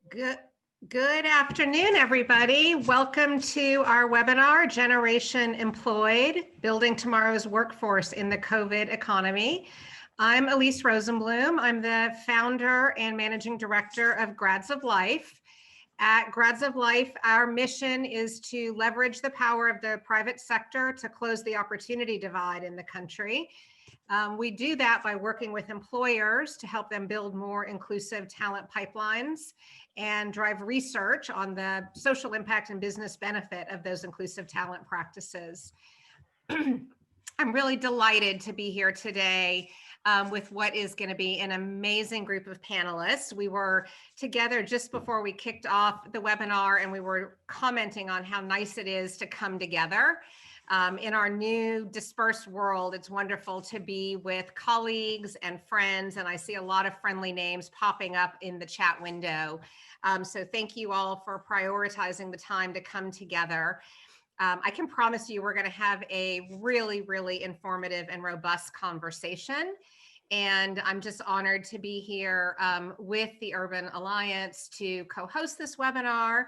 Good, good afternoon, everybody. Welcome to our webinar, Generation Employed, Building Tomorrow's Workforce in the COVID Economy. I'm Elise Rosenblum. I'm the founder and managing director of Grads of Life. At Grads of Life, our mission is to leverage the power of the private sector to close the opportunity divide in the country. We do that by working with employers to help them build more inclusive talent pipelines and drive research on the social impact and business benefit of those inclusive talent practices. I'm really delighted to be here today with what is going to be an amazing group of panelists. We were together just before we kicked off the webinar, and we were commenting on how nice it is to come together. In our new dispersed world, it's wonderful to be with colleagues and friends, and I see a lot of friendly names popping up in the chat window. So thank you all for prioritizing the time to come together. I can promise you we're going to have a really, really informative and robust conversation. And I'm just honored to be here with the Urban Alliance to co-host this webinar.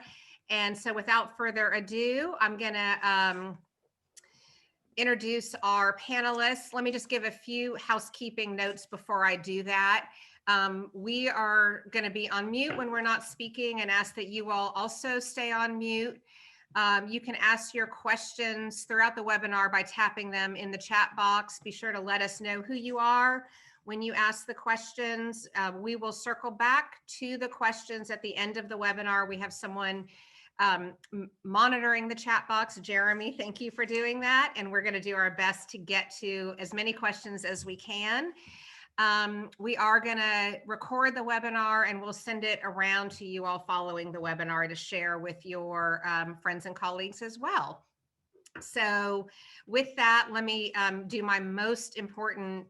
And so without further ado, I'm going to introduce our panelists. Let me just give a few housekeeping notes before I do that. We are going to be on mute when we're not speaking and ask that you all also stay on mute. You can ask your questions throughout the webinar by tapping them in the chat box. Be sure to let us know who you are when you ask the questions. We will circle back to the questions at the end of the webinar. We have someone monitoring the chat box. Jeremy, thank you for doing that. And we're going to do our best to get to as many questions as we can. We are going to record the webinar and we'll send it around to you all following the webinar to share with your friends and colleagues as well. So with that, let me do my most important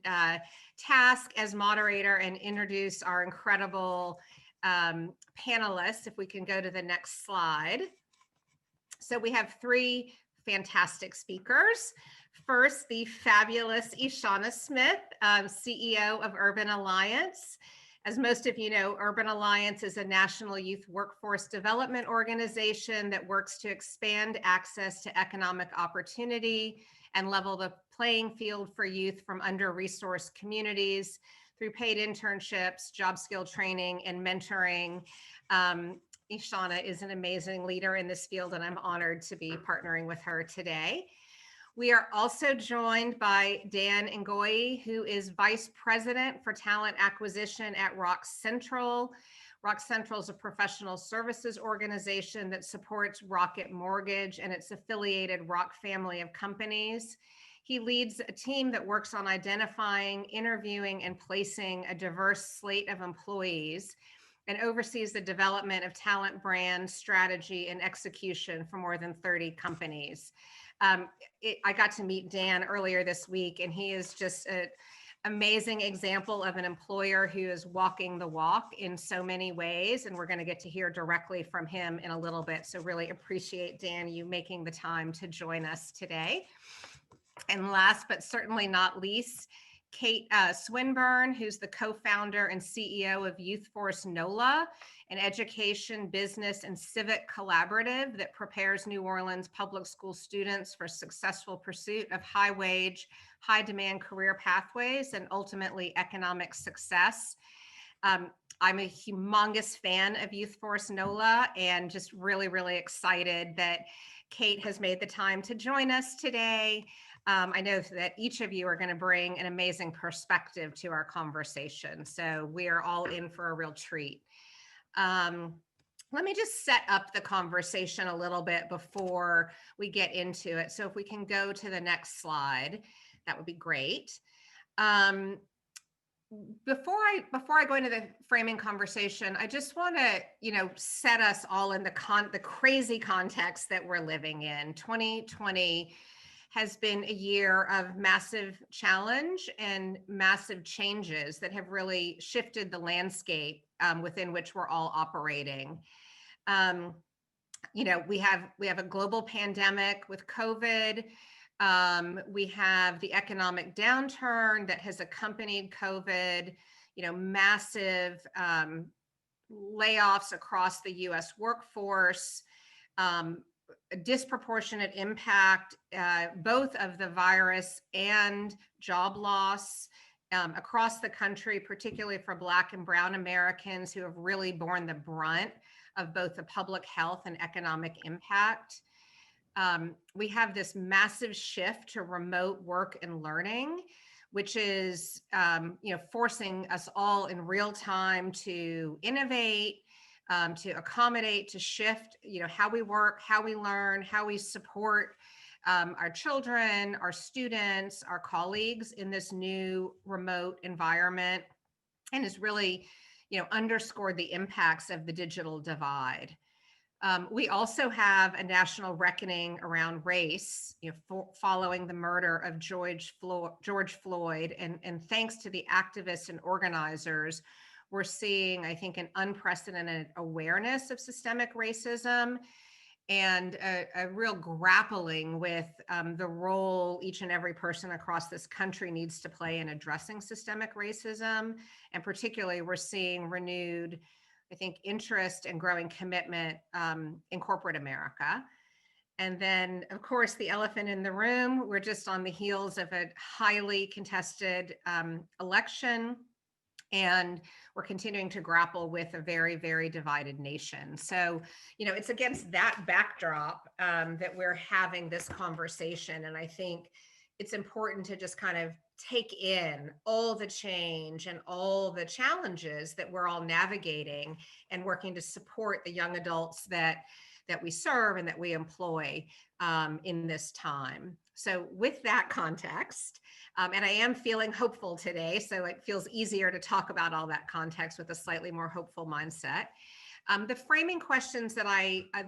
task as moderator and introduce our incredible panelists. If we can go to the next slide. So we have three fantastic speakers. First, the fabulous Ishana Smith, CEO of Urban Alliance. As most of you know, Urban Alliance is a national youth workforce development organization that works to expand access to economic opportunity and level the playing field for youth from under-resourced communities through paid internships, job skill training, and mentoring. Ishana is an amazing leader in this field, and I'm honored to be partnering with her today. We are also joined by Dan Ngoyi, who is Vice President for Talent Acquisition at Rock Central. Rock Central is a professional services organization that supports Rocket Mortgage and its affiliated Rock family of companies. He leads a team that works on identifying, interviewing, and placing a diverse slate of employees and oversees the development of talent brand strategy and execution for more than 30 companies. I got to meet Dan earlier this week, and he is just an amazing example of an employer who is walking the walk in so many ways, and we're going to get to hear directly from him in a little bit. So really appreciate, Dan, you making the time to join us today. And last but certainly not least, Kate Swinburne, who's the co-founder and CEO of YouthForce NOLA, an education, business, and civic collaborative that prepares New Orleans public school students for successful pursuit of high-wage, high-demand career pathways and ultimately economic success. I'm a humongous fan of YouthForce NOLA and just really, really excited that Kate has made the time to join us today. I know that each of you are going to bring an amazing perspective to our conversation, so we are all in for a real treat. Let me just set up the conversation a little bit before we get into it. So if we can go to the next slide, that would be great. Before I go into the framing conversation, I just want to, set us all in the crazy context that we're living in. 2020 has been a year of massive challenge and massive changes that have really shifted the landscape within which we're all operating. We have a global pandemic with COVID. We have the economic downturn that has accompanied COVID, massive layoffs across the US workforce, a disproportionate impact, both of the virus and job loss across the country, particularly for Black and Brown Americans who have really borne the brunt of both the public health and economic impact. We have this massive shift to remote work and learning, which is forcing us all in real time to innovate, to accommodate, to shift, how we work, how we learn, how we support our children, our students, our colleagues in this new remote environment, and has really, underscored the impacts of the digital divide. We also have a national reckoning around race, following the murder of George Floyd, and thanks to the activists and organizers, we're seeing, I think, an unprecedented awareness of systemic racism and a real grappling with the role each and every person across this country needs to play in addressing systemic racism. And particularly, we're seeing renewed, I think, interest and growing commitment in corporate America. And then, of course, the elephant in the room, we're just on the heels of a highly contested election. And we're continuing to grapple with a very, very divided nation. So, it's against that backdrop that we're having this conversation. And I think it's important to just kind of take in all the change and all the challenges that we're all navigating and working to support the young adults that we serve and that we employ in this time. So with that context, and I am feeling hopeful today, so it feels easier to talk about all that context with a slightly more hopeful mindset. The framing questions that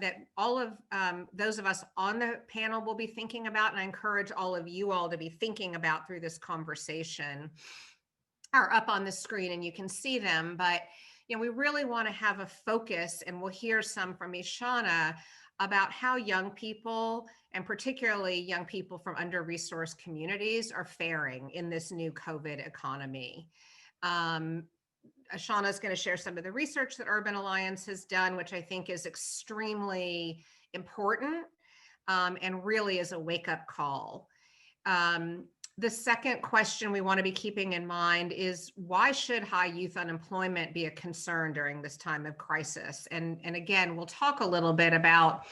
that all of those of us on the panel will be thinking about, and I encourage all of you all to be thinking about through this conversation, are up on the screen and you can see them. But we really want to have a focus, and we'll hear some from Ishana about how young people, and particularly young people from under-resourced communities, are faring in this new COVID economy. Ashana is going to share some of the research that Urban Alliance has done, which I think is extremely important and really is a wake-up call. The second question we want to be keeping in mind is, why should high youth unemployment be a concern during this time of crisis? And again, we'll talk a little bit about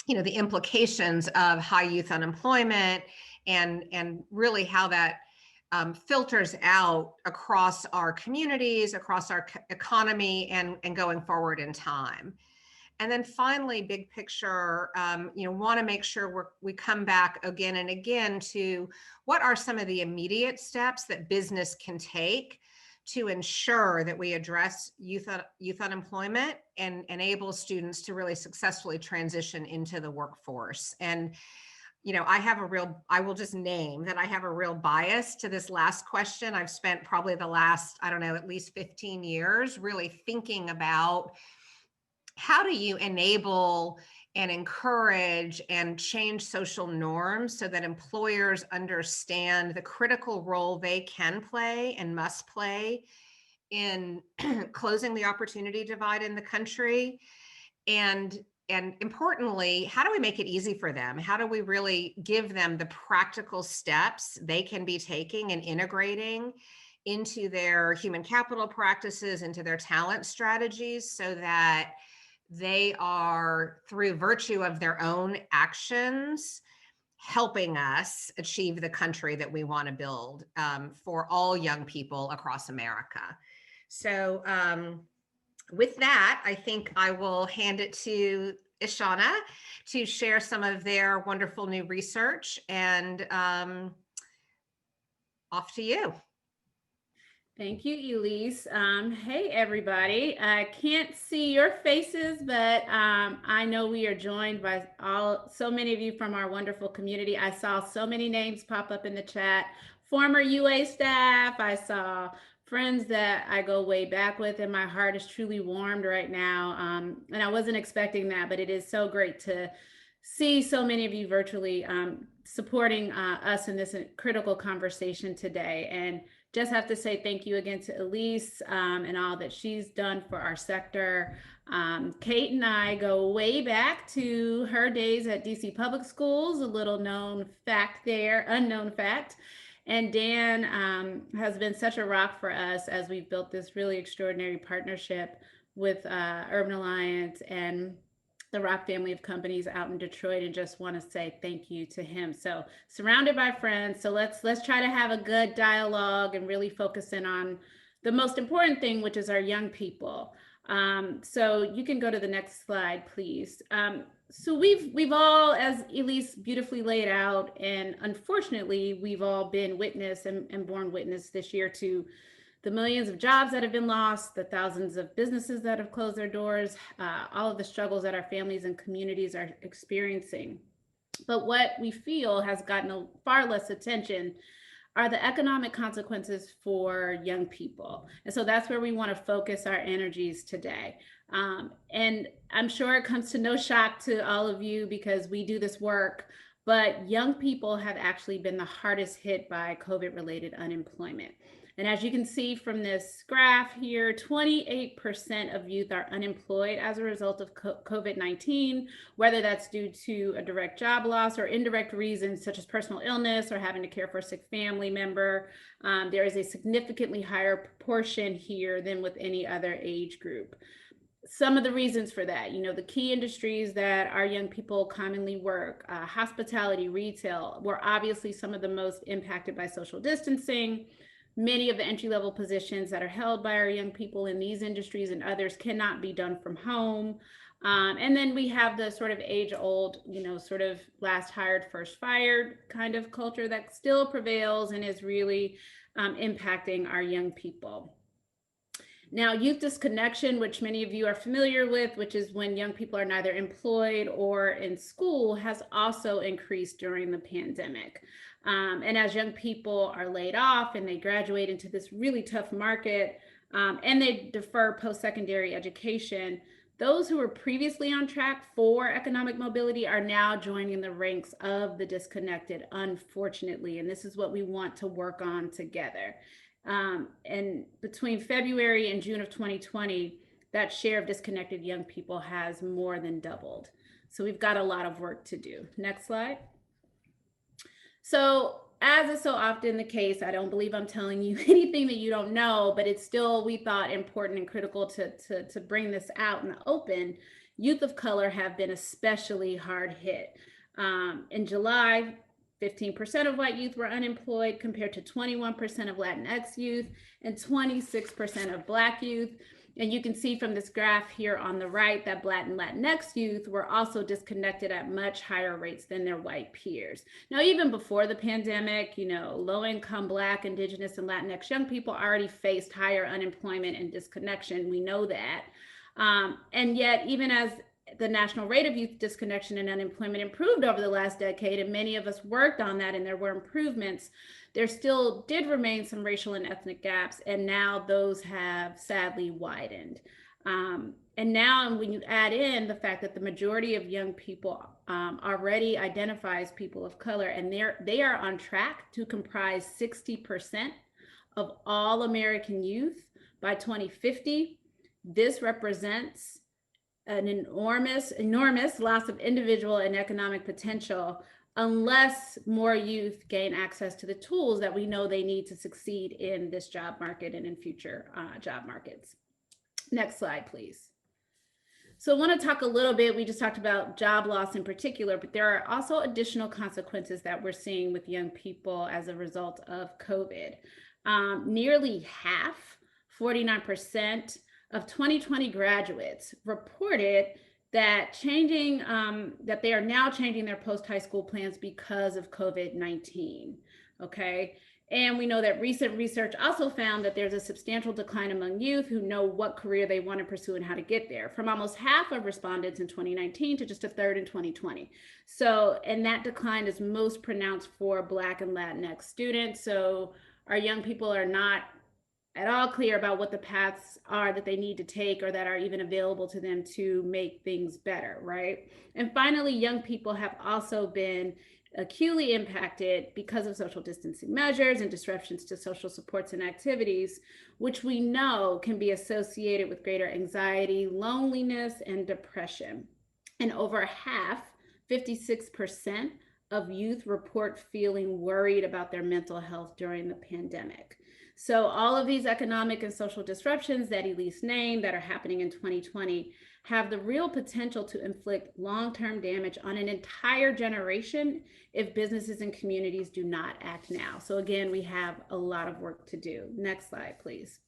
the implications of high youth unemployment and really how that filters out across our communities, across our economy, and going forward in time. And then finally, big picture, want to make sure we come back again and again to what are some of the immediate steps that business can take to ensure that we address youth unemployment and enable students to really successfully transition into the workforce. And I will just name that I have a real bias to this last question. I've spent probably the last, at least 15 years really thinking about how do you enable and encourage and change social norms so that employers understand the critical role they can play and must play in closing the opportunity divide in the country. And importantly, how do we make it easy for them? How do we really give them the practical steps they can be taking and integrating into their human capital practices, into their talent strategies, so that they are, through virtue of their own actions, helping us achieve the country that we want to build for all young people across America. So with that, I think I will hand it to Ishana to share some of their wonderful new research, and off to you. Thank you, Elise. Hey, everybody. I can't see your faces, but I know we are joined by so many of you from our wonderful community. I saw so many names pop up in the chat. Former UA staff. I saw friends that I go way back with, and my heart is truly warmed right now. And I wasn't expecting that, but it is so great to see so many of you virtually supporting us in this critical conversation today. And just have to say thank you again to Elise and all that she's done for our sector. Kate and I go way back to her days at DC Public Schools, a little known fact there, unknown fact. And Dan has been such a rock for us as we've built this really extraordinary partnership with Urban Alliance and the Rock family of companies out in Detroit, and just want to say thank you to him. So surrounded by friends. So let's try to have a good dialogue and really focus in on the most important thing, which is our young people. So you can go to the next slide, please. So we've all, as Elise beautifully laid out, and unfortunately, we've all been witness and borne witness this year to the millions of jobs that have been lost, the thousands of businesses that have closed their doors, all of the struggles that our families and communities are experiencing. But what we feel has gotten far less attention are the economic consequences for young people. And so that's where we want to focus our energies today. And I'm sure it comes to no shock to all of you because we do this work, but young people have actually been the hardest hit by COVID-related unemployment. And as you can see from this graph here, 28% of youth are unemployed as a result of COVID-19, whether that's due to a direct job loss or indirect reasons such as personal illness or having to care for a sick family member. There is a significantly higher proportion here than with any other age group. Some of the reasons for that, the key industries that our young people commonly work, hospitality, retail, were obviously some of the most impacted by social distancing. Many of the entry-level positions that are held by our young people in these industries and others cannot be done from home. And then we have the sort of age-old, sort of last hired, first fired kind of culture that still prevails and is really impacting our young people. Now, youth disconnection, which many of you are familiar with, which is when young people are neither employed or in school, has also increased during the pandemic. And as young people are laid off and they graduate into this really tough market and they defer post-secondary education, those who were previously on track for economic mobility are now joining the ranks of the disconnected, unfortunately. And this is what we want to work on together. And between February and June of 2020, that share of disconnected young people has more than doubled. So we've got a lot of work to do. Next slide. So as is so often the case, I don't believe I'm telling you anything that you don't know, but it's still, we thought, important and critical to bring this out in the open. Youth of color have been especially hard hit. In July, 15% of white youth were unemployed compared to 21% of Latinx youth and 26% of Black youth. And you can see from this graph here on the right that Black and Latinx youth were also disconnected at much higher rates than their white peers. Now, even before the pandemic, low-income Black, Indigenous, and Latinx young people already faced higher unemployment and disconnection. We know that. And yet, even as the national rate of youth disconnection and unemployment improved over the last decade, and many of us worked on that, and there were improvements, there still did remain some racial and ethnic gaps, and now those have sadly widened. And now when you add in the fact that the majority of young people already identify as people of color, and they are on track to comprise 60% of all American youth by 2050, this represents an enormous loss of individual and economic potential unless more youth gain access to the tools that we know they need to succeed in this job market and in future job markets. Next slide, please. So I want to talk a little bit, we just talked about job loss in particular, but there are also additional consequences that we're seeing with young people as a result of COVID. Nearly half, 49%, of 2020 graduates reported that that they are now changing their post-high school plans because of COVID-19, okay? And we know that recent research also found that there's a substantial decline among youth who know what career they want to pursue and how to get there, from almost half of respondents in 2019 to just a third in 2020. So, and that decline is most pronounced for Black and Latinx students. So our young people are not at all clear about what the paths are that they need to take or that are even available to them to make things better, right? And finally, young people have also been acutely impacted because of social distancing measures and disruptions to social supports and activities, which we know can be associated with greater anxiety, loneliness, and depression. And over half, 56% of youth report feeling worried about their mental health during the pandemic. So all of these economic and social disruptions that Elise named that are happening in 2020 have the real potential to inflict long-term damage on an entire generation if businesses and communities do not act now. So again, we have a lot of work to do. Next slide, please.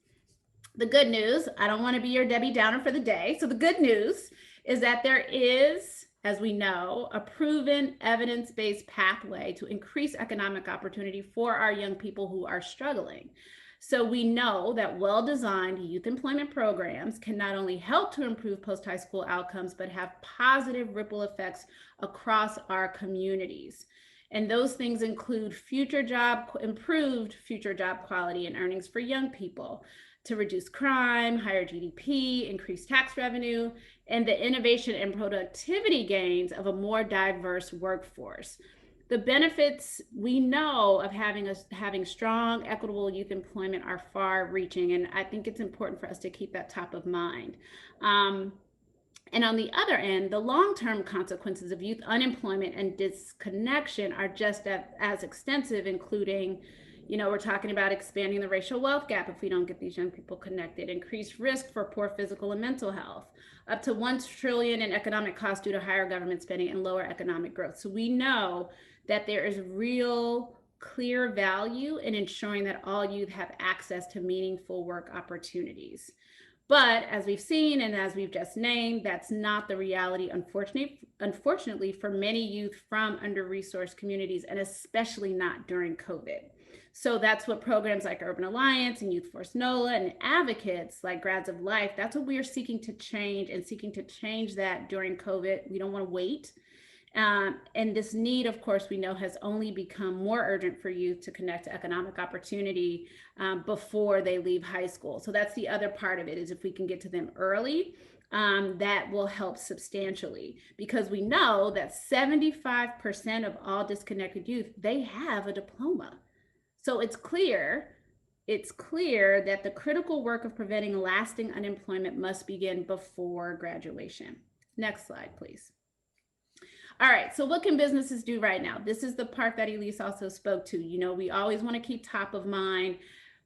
The good news, I don't want to be your Debbie Downer for the day. So the good news is that there is, as we know, a proven evidence-based pathway to increase economic opportunity for our young people who are struggling. So we know that well-designed youth employment programs can not only help to improve post-high school outcomes, but have positive ripple effects across our communities. And those things include improved future job quality and earnings for young people, to reduce crime, higher GDP, increase tax revenue, and the innovation and productivity gains of a more diverse workforce. The benefits we know of having strong, equitable youth employment are far-reaching, and I think it's important for us to keep that top of mind. And on the other end, the long-term consequences of youth unemployment and disconnection are just as extensive, including, we're talking about expanding the racial wealth gap if we don't get these young people connected, increased risk for poor physical and mental health, up to $1 trillion in economic costs due to higher government spending and lower economic growth. So we know that there is real clear value in ensuring that all youth have access to meaningful work opportunities. But as we've seen and as we've just named, that's not the reality, unfortunately, for many youth from under-resourced communities, and especially not during COVID. So that's what programs like Urban Alliance and YouthForce NOLA and advocates like Grads of Life, that's what we are seeking to change, and seeking to change that during COVID. We don't want to wait. And this need, of course, we know has only become more urgent for youth to connect to economic opportunity before they leave high school. So that's the other part of it, is if we can get to them early, that will help substantially, because we know that 75% of all disconnected youth, they have a diploma. So it's clear that the critical work of preventing lasting unemployment must begin before graduation. Next slide, please. All right, so what can businesses do right now? This is the part that Elise also spoke to. We always want to keep top of mind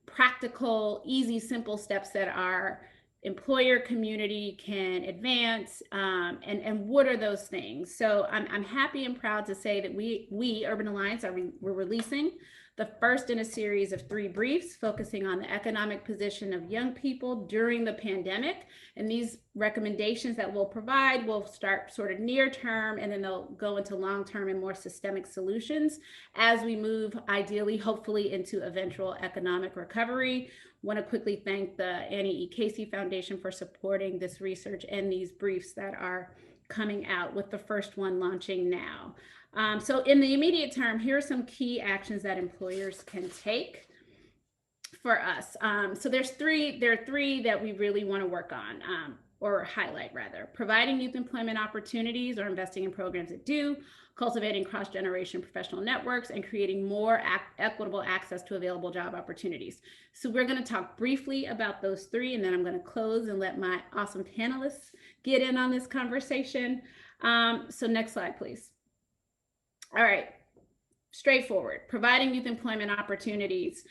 practical, easy, simple steps that our employer community can advance, and what are those things? So I'm happy and proud to say that we Urban Alliance, we're releasing the first in a series of 3 briefs focusing on the economic position of young people during the pandemic. And these recommendations that we'll provide will start sort of near term, and then they'll go into long-term and more systemic solutions as we move, ideally, hopefully, into eventual economic recovery. Want to quickly thank the Annie E. Casey Foundation for supporting this research and these briefs that are coming out, with the first one launching now. So in the immediate term, here are some key actions that employers can take for us. So there are 3 that we really want to work on, or highlight rather: providing youth employment opportunities or investing in programs that do, cultivating cross-generation professional networks, and creating more equitable access to available job opportunities. So we're going to talk briefly about those 3, and then I'm going to close and let my awesome panelists get in on this conversation. So next slide, please. All right, straightforward: providing youth employment opportunities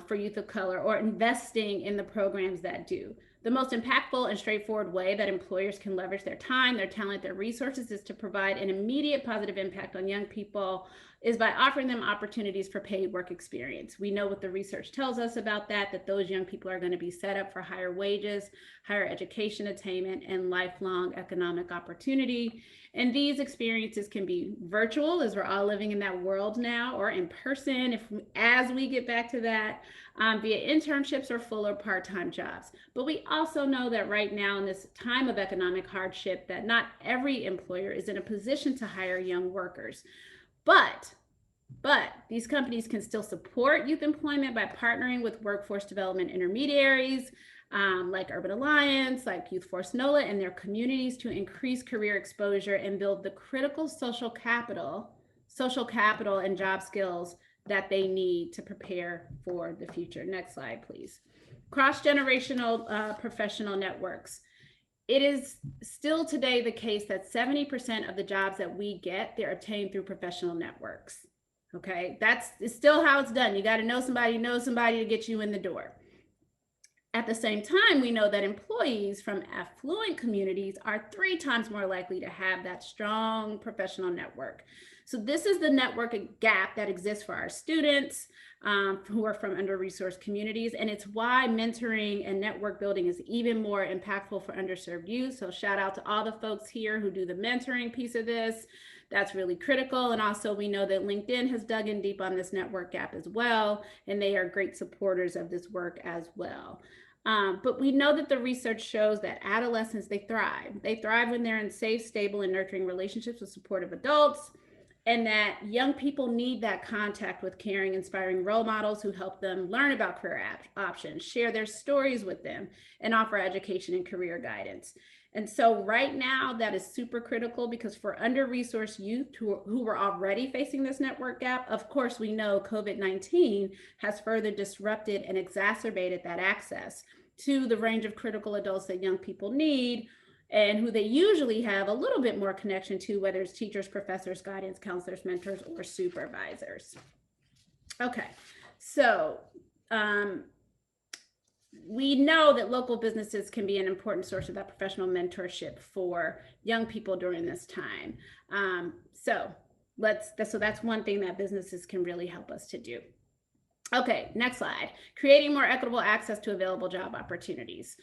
for youth of color, or investing in the programs that do. The most impactful and straightforward way that employers can leverage their time, their talent, their resources is to provide an immediate positive impact on young people is by offering them opportunities for paid work experience. We know what the research tells us about that those young people are going to be set up for higher wages, higher education attainment, and lifelong economic opportunity. And these experiences can be virtual, as we're all living in that world now, or in person, as we get back to that, via internships or full or part-time jobs. But we also know that right now, in this time of economic hardship, that not every employer is in a position to hire young workers. But these companies can still support youth employment by partnering with workforce development intermediaries, like Urban Alliance, like YouthForce NOLA, and their communities to increase career exposure and build the critical social capital social capital and job skills that they need to prepare for the future. Next slide, please. Cross-generational professional networks. It is still today the case that 70% of the jobs that we get, they're obtained through professional networks. Okay, that's still how it's done. You got to know somebody to get you in the door. At the same time, we know that employees from affluent communities are 3 times more likely to have that strong professional network. So this is the network gap that exists for our students who are from under-resourced communities. And it's why mentoring and network building is even more impactful for underserved youth. So shout out to all the folks here who do the mentoring piece of this. That's really critical. And also we know that LinkedIn has dug in deep on this network gap as well. And they are great supporters of this work as well. But we know that the research shows that adolescents, they thrive. They thrive when they're in safe, stable, and nurturing relationships with supportive adults, and that young people need that contact with caring, inspiring role models who help them learn about career options, share their stories with them, and offer education and career guidance. And so right now, that is super critical because for under-resourced youth who were already facing this network gap, of course, we know COVID-19 has further disrupted and exacerbated that access to the range of critical adults that young people need and who they usually have a little bit more connection to, whether it's teachers, professors, guidance counselors, mentors, or supervisors. Okay, so we know that local businesses can be an important source of that professional mentorship for young people during this time. So that's one thing that businesses can really help us to do. Okay, next slide. Creating more equitable access to available job opportunities.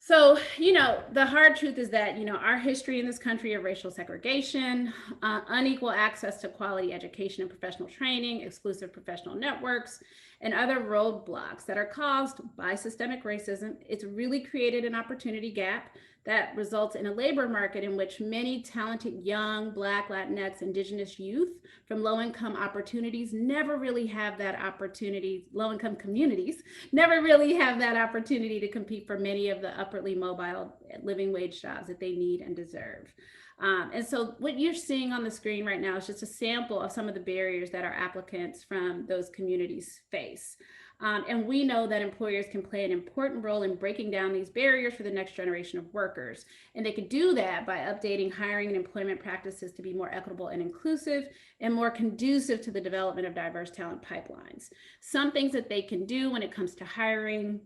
So, the hard truth is that, our history in this country of racial segregation, unequal access to quality education and professional training, exclusive professional networks, and other roadblocks that are caused by systemic racism, it's really created an opportunity gap that results in a labor market in which many talented young Black, Latinx, Indigenous youth from low-income opportunities never really have that opportunity, low-income communities never really have that opportunity to compete for many of the upwardly mobile living wage jobs that they need and deserve. And so what you're seeing on the screen right now is just a sample of some of the barriers that our applicants from those communities face. And we know that employers can play an important role in breaking down these barriers for the next generation of workers. And they can do that by updating hiring and employment practices to be more equitable and inclusive and more conducive to the development of diverse talent pipelines. Some things that they can do when it comes to hiring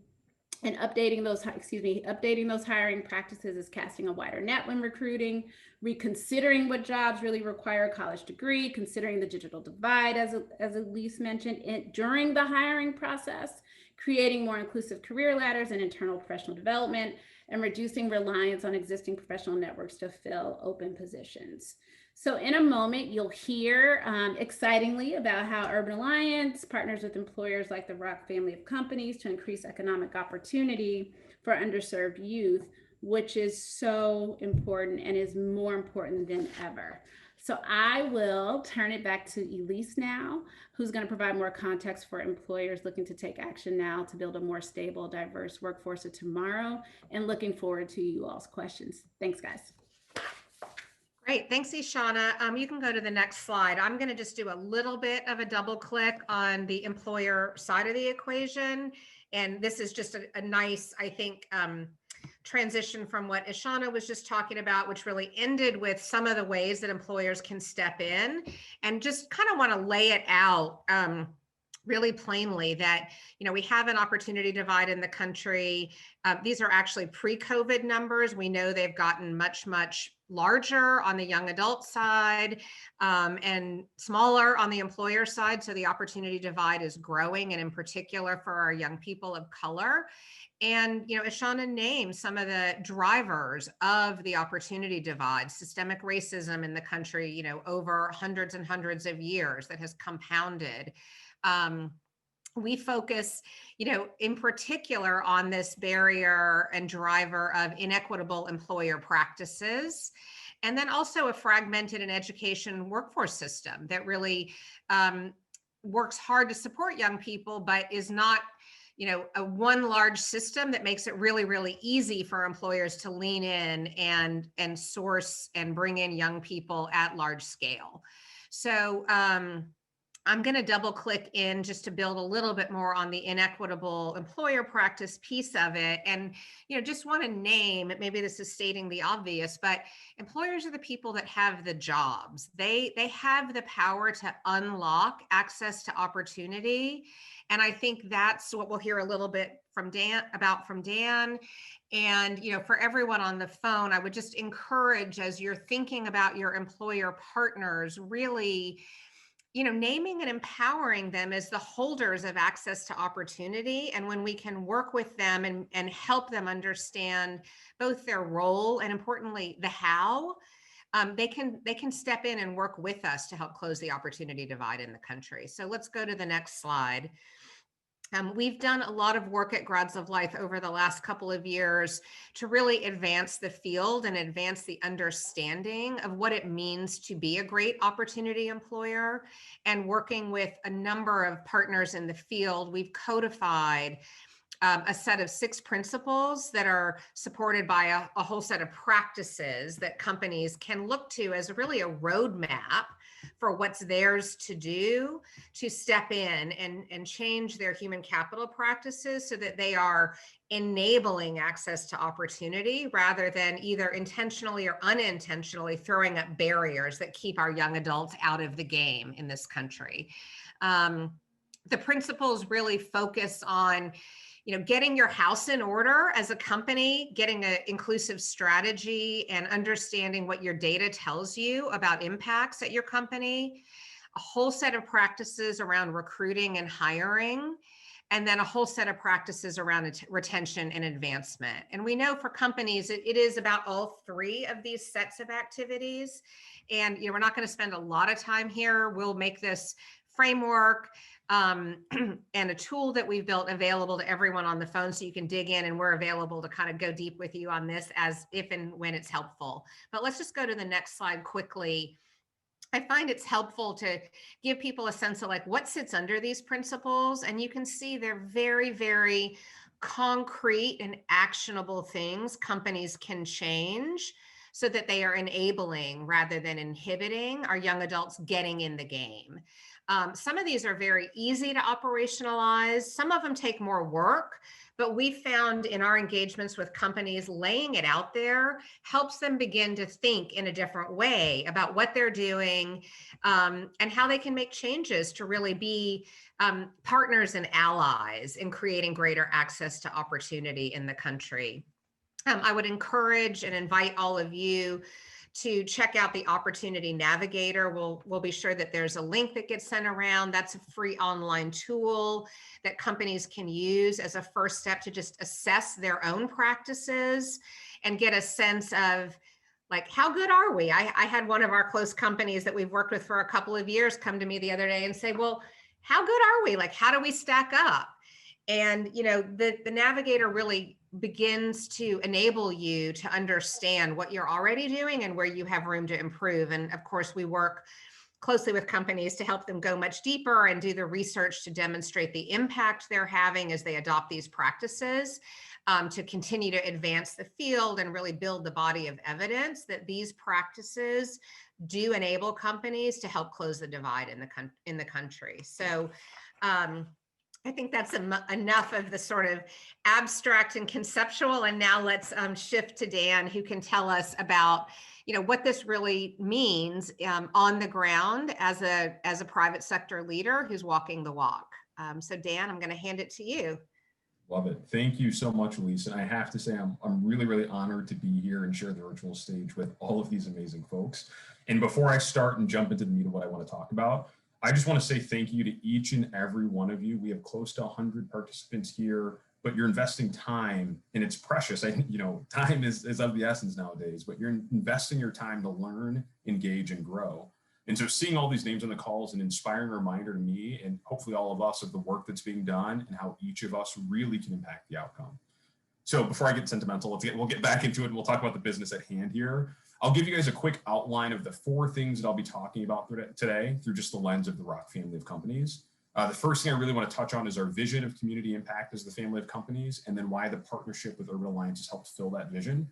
and updating those hiring practices is casting a wider net when recruiting, reconsidering what jobs really require a college degree, considering the digital divide, as Elise mentioned, during the hiring process, creating more inclusive career ladders and internal professional development, and reducing reliance on existing professional networks to fill open positions. So in a moment, you'll hear excitingly about how Urban Alliance partners with employers like the Rock family of companies to increase economic opportunity for underserved youth, which is so important and is more important than ever. So I will turn it back to Elise now, who's going to provide more context for employers looking to take action now to build a more stable, diverse workforce of tomorrow, and looking forward to you all's questions. Thanks, guys. Great, thanks, Ishana. You can go to the next slide. I'm going to just do a little bit of a double click on the employer side of the equation. And this is just a nice, I think, transition from what Ishana was just talking about, which really ended with some of the ways that employers can step in, and just kind of want to lay it out really plainly that, we have an opportunity divide in the country. These are actually pre-COVID numbers. We know they've gotten much, much larger on the young adult side and smaller on the employer side. So the opportunity divide is growing, and in particular for our young people of color. And, Ishana named some of the drivers of the opportunity divide, systemic racism in the country, over hundreds and hundreds of years that has compounded. We focus, in particular on this barrier and driver of inequitable employer practices, and then also a fragmented and education workforce system that really works hard to support young people, but is not, a one large system that makes it really, really easy for employers to lean in and source and bring in young people at large scale. So I'm going to double click in just to build a little bit more on the inequitable employer practice piece of it. And, just want to name, maybe this is stating the obvious, but employers are the people that have the jobs. They have the power to unlock access to opportunity. And I think that's what we'll hear a little bit from Dan. And, for everyone on the phone, I would just encourage, as you're thinking about your employer partners, really, naming and empowering them as the holders of access to opportunity. And when we can work with them and help them understand both their role and, importantly, the how, they can step in and work with us to help close the opportunity divide in the country. So let's go to the next slide. We've done a lot of work at Grads of Life over the last couple of years to really advance the field and advance the understanding of what it means to be a great opportunity employer. And working with a number of partners in the field, we've codified a set of 6 principles that are supported by a whole set of practices that companies can look to as really a roadmap for what's theirs to do to step in and change their human capital practices so that they are enabling access to opportunity rather than either intentionally or unintentionally throwing up barriers that keep our young adults out of the game in this country. The principles really focus on getting your house in order as a company, getting an inclusive strategy, and understanding what your data tells you about impacts at your company, a whole set of practices around recruiting and hiring, and then a whole set of practices around retention and advancement. And we know for companies, it is about all 3 of these sets of activities. And we're not going to spend a lot of time here. We'll make this framework and a tool that we've built available to everyone on the phone so you can dig in, and we're available to kind of go deep with you on this as if and when it's helpful. But let's just go to the next slide quickly. I find it's helpful to give people a sense of like what sits under these principles, and you can see they're very, very concrete and actionable things companies can change so that they are enabling rather than inhibiting our young adults getting in the game. Some of these are very easy to operationalize. Some of them take more work, but we found in our engagements with companies, laying it out there helps them begin to think in a different way about what they're doing and how they can make changes to really be partners and allies in creating greater access to opportunity in the country. I would encourage and invite all of you to check out the Opportunity Navigator. We'll be sure that there's a link that gets sent around. That's a free online tool that companies can use as a first step to just assess their own practices and get a sense of like, how good are we? I had one of our close companies that we've worked with for a couple of years come to me the other day and say, well, how good are we? Like, how do we stack up? And, the Navigator really begins to enable you to understand what you're already doing and where you have room to improve. And of course, we work closely with companies to help them go much deeper and do the research to demonstrate the impact they're having as they adopt these practices, to continue to advance the field and really build the body of evidence that these practices do enable companies to help close the divide in the country. So I think that's enough of the sort of abstract and conceptual. And now let's shift to Dan, who can tell us about, what this really means on the ground as a private sector leader who's walking the walk. So Dan, I'm going to hand it to you. Love it. Thank you so much, Elise. And I have to say, I'm really, really honored to be here and share the virtual stage with all of these amazing folks. And before I start and jump into the meat of what I want to talk about, I just want to say thank you to each and every one of you. We have close to 100 participants here, but you're investing time, and it's precious. Time is of the essence nowadays, but you're investing your time to learn, engage, and grow. And so seeing all these names on the call is an inspiring reminder to me and hopefully all of us of the work that's being done and how each of us really can impact the outcome. So before I get sentimental, we'll get back into it and we'll talk about the business at hand here. I'll give you guys a quick outline of the 4 things that I'll be talking about today through just the lens of the Rock family of companies. The first thing I really want to touch on is our vision of community impact as the family of companies, and then why the partnership with Urban Alliance has helped fill that vision.